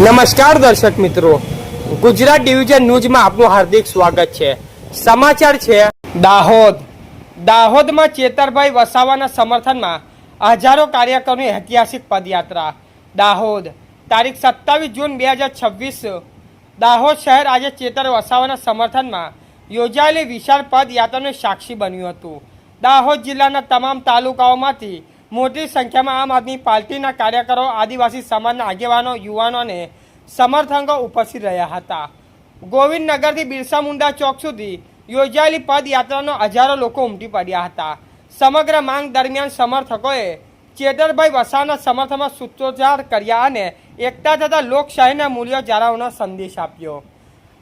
નમસ્કાર દર્શક મિત્રો, ગુજરાત ડિવિઝન ન્યૂઝમાં આપનું હાર્દિક સ્વાગત છે। સમાચાર છે દાહોદમાં ચેતરભાઈ વસાવાના સમર્થનમાં હજારો કાર્યકરોની ઐતિહાસિક પદયાત્રા। દાહોદ તારીખ 27 જૂન 2026 દાહોદ શહેર આજે ચેતર વસાવાના સમર્થનમાં યોજાયેલી વિશાળ પદયાત્રાનું સાક્ષી બન્યું હતું। દાહોદ જિલ્લાના તમામ તાલુકાઓમાંથી મોટી સંખ્યામાં આમ આદમી પાર્ટીના કાર્યકરો, આદિવાસી સમાજના આગેવાનો, યુવાનો અને સમર્થકો ઉપસ્થિત રહ્યા હતા। ગોવિંદનગરથી બિરસા મુંડા ચોક સુધી યોજાયેલી પદયાત્રાનો હજારો લોકો ઉમટી પડ્યા હતા। સમગ્ર માંગ દરમિયાન સમર્થકોએ ચેતરભાઈ વસાવાના સમર્થનમાં સૂત્રોચ્ચાર કર્યા અને એકતા તથા લોકશાહીના મૂલ્યો જાળવવાનો સંદેશ આપ્યો।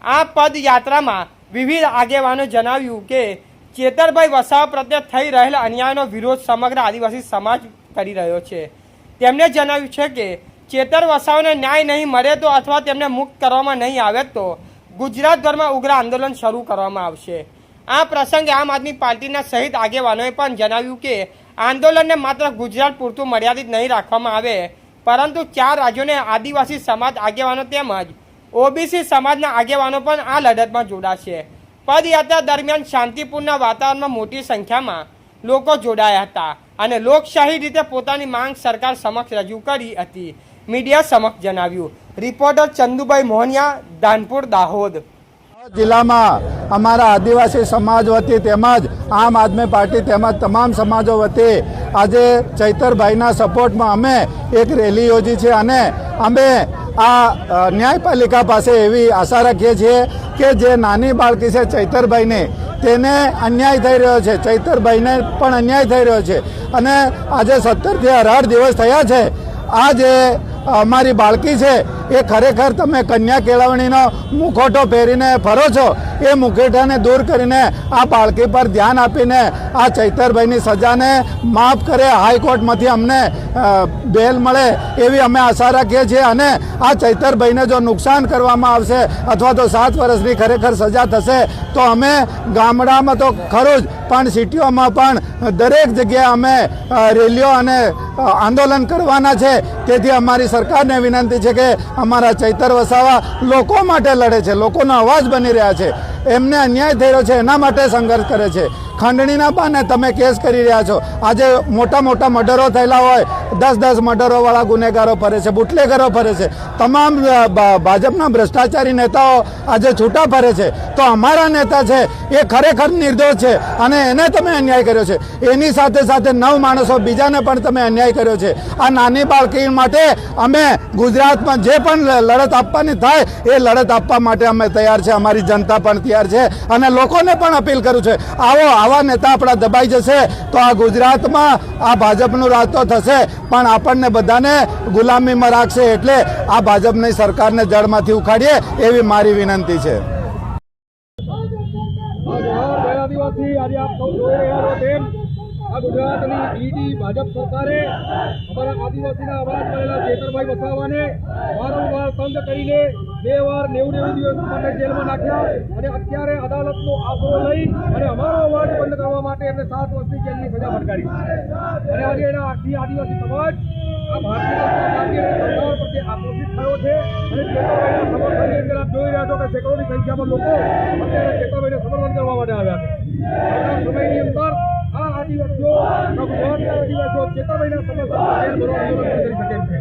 આ પદયાત્રામાં વિવિધ આગેવાનોએ જણાવ્યું કે ચેતરભાઈ વસાવા પ્રત્યે થઈ રહેલા અન્યાયનો વિરોધ સમગ્ર આદિવાસી સમાજ કરી રહ્યો છે। તેમણે જણાવ્યું છે કે ચેતર વસાવાને ન્યાય નહીં મળે તો અથવા તેમને મુક્ત કરવામાં નહીં આવે તો ગુજરાતભરમાં ઉગ્ર આંદોલન શરૂ કરવામાં આવશે। આ પ્રસંગે આમ આદમી પાર્ટીના સહિત આગેવાનોએ પણ જણાવ્યું કે આંદોલનને માત્ર ગુજરાત પૂરતું મર્યાદિત નહીં રાખવામાં આવે, પરંતુ 4 રાજ્યોને આદિવાસી સમાજ આગેવાનો તેમજ ઓબીસી સમાજના આગેવાનો પણ આ લડતમાં જોડાશે। પદયાત્રા દરમિયાન શાંતિપૂર્ણ વાતાવરણમાં મોટી સંખ્યામાં લોકો જોડાયા હતા અને લોકશાહી રીતે પોતાની માંગ સરકાર સમક્ષ રજૂ કરી હતી, મીડિયા સમક્ષ જણાવ્યું। રિપોર્ટર ચંદુભાઈ મોહનિયા, ધાનપુર, દાહોદ। જિલ્લામાં અમારા આદિવાસી સમાજ વતી તેમજ આમ આદમી પાર્ટી તેમજ તમામ સમાજો વતી આજે ચૈતરભાઈના સપોર્ટમાં અમે એક રેલી યોજી છે અને અમે આ ન્યાયપાલિકા પાસે એવી આશા રાખીએ છીએ કે જે નાની બાળકી છે ચૈતરભાઈને, તેને અન્યાય થઈ રહ્યો છે, ચૈતરભાઈને પણ અન્યાય થઈ રહ્યો છે અને આજે 17 થી 18 દિવસ થયા છે। આ જે અમારી બાળકી છે એ ખરેખર તમે કન્યા કેળવણીનો મુખોટો પહેરીને ફરો છો, એ મુખોટાને દૂર કરીને આ બાળકી પર ધ્યાન આપીને આ ચૈતરભાઈની સજાને માફ કરે, હાઈકોર્ટમાંથી અમને બેલ મળે એવી અમે આશા રાખીએ છીએ અને આ ચૈતરભાઈને જો નુકસાન કરવામાં આવશે અથવા તો 7 વર્ષની ખરેખર સજા થશે તો અમે ગામડામાં તો ખરું જ પણ સિટીઓમાં પણ દરેક જગ્યાએ અમે રેલીઓ અને આંદોલન કરવાના છે। તેથી અમારી સરકારને વિનંતી છે કે અમારા ચૈતર વસાવા લોકો માટે લડે છે, લોકોનો અવાજ બની રહ્યા છે, એમને અન્યાય થઈ રહ્યો છે એના માટે સંઘર્ષ કરે છે। ખંડણીના બહાને તમે કેસ કરી રહ્યા છો। આજે મોટા મોટા મર્ડરો થયેલા હોય, 10 મર્ડરોવાળા ગુનેગારો ફરે છે, બુટલેગરો ફરે છે, તમામ ભાજપના ભ્રષ્ટાચારી નેતાઓ આજે છૂટા ફરે છે, તો અમારા નેતા છે એ ખરેખર નિર્દોષ છે અને એને તમે અન્યાય કર્યો છે। એની સાથે સાથે 9 માણસો બીજાને પણ તમે અન્યાય કર્યો છે। આ નાની બાળકી માટે અમે ગુજરાતમાં જે પણ લડત આપવાની થાય એ લડત આપવા માટે અમે તૈયાર છે, અમારી જનતા પણ તૈયાર છે અને લોકોને પણ અપીલ કરું છે, આવા નેતા આપણા દબાઈ જશે તો આ ગુજરાતમાં આ ભાજપનું રાજ તો થશે પણ આપણને બધાને ગુલામીમાં રાખશે। એટલે આ ભાજપની સરકારને જડમાંથી ઉખાડીએ એવી મારી વિનંતી છે। ગુજરાતની ઈડી ભાજપ સરકારે અમારા આદિવાસીના અવાજ કરેલા ચેતરભાઈ વસાવાને વારંવાર તંગ કરીને 2 વાર 90 દિવસ માટે જેલમાં નાખ્યા અને અત્યારે અદાલતનો આશરો લઈ અને અમારો અવાજ બંધ કરવા માટે એમને 7 વર્ષની જેલની સજા ફટકારી અને આજે એના આદિવાસી સમાજ આ ભારતીય જનતા પાર્ટી સરકાર પ્રત્યે આક્રોશિત થયો છે અને ચેતરભાઈના સમર્થનની અંદર આપ જોઈ રહ્યા છો કે સેંકડોની સંખ્યામાં લોકો અત્યારે ચેતરભાઈને સમર્થન કરવા માટે આવ્યા છે। આવનાર સમયની અંદર આ આદિવાસીઓ ગુજરાતના આદિવાસીઓ ચેતરભાઈના સમર્થનમાં જેલ ભરવા આંદોલન કરી શકે છે।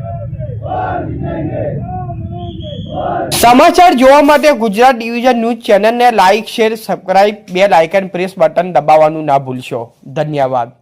સમાચાર જોવા માટે ગુજરાત ડિવિઝન ન્યૂઝ ચેનલને like, share, subscribe, bell icon press button દબાવવાનું ના ભૂલશો। ધન્યવાદ।